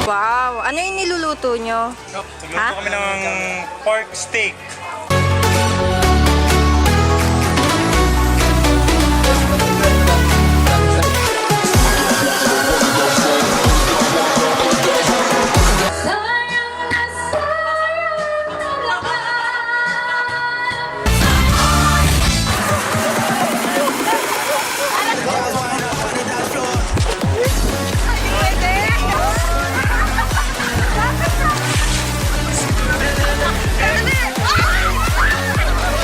Wow! Ano yung niluluto nyo? Nagluto kami ng pork steak.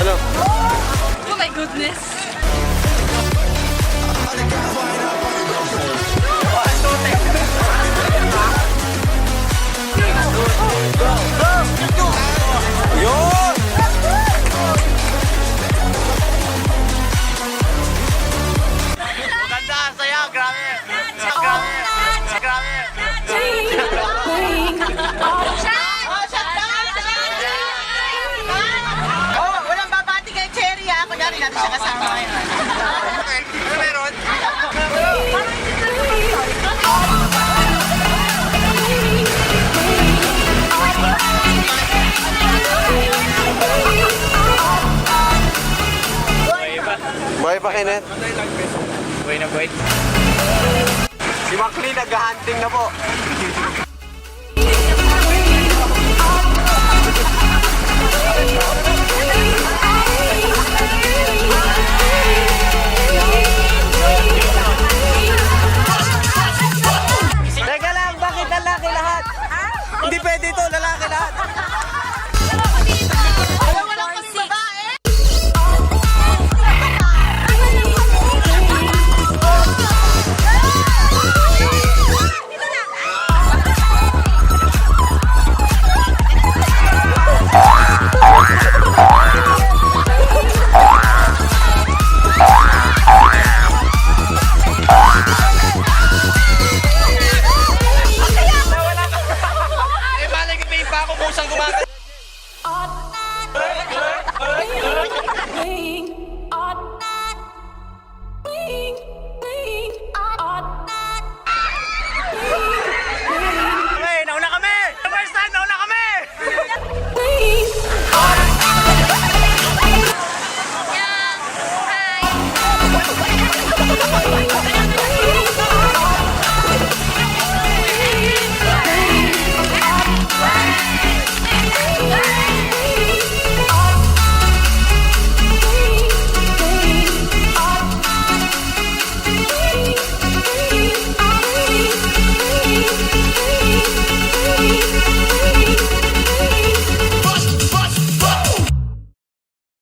Oh my goodness! Ganda, saya, grabe. Grabe. Walang babati kay Cherry ha. Kunyari natin siya kasama ngayon. Ano meron? Buhay pa, Kenneth. Buhay na buhay. Si Maclean nag-hunting na po. Teka lang, bakit lalaki lahat? Hindi pwede ito, lalaki lahat. Pa ako kusang gumagano.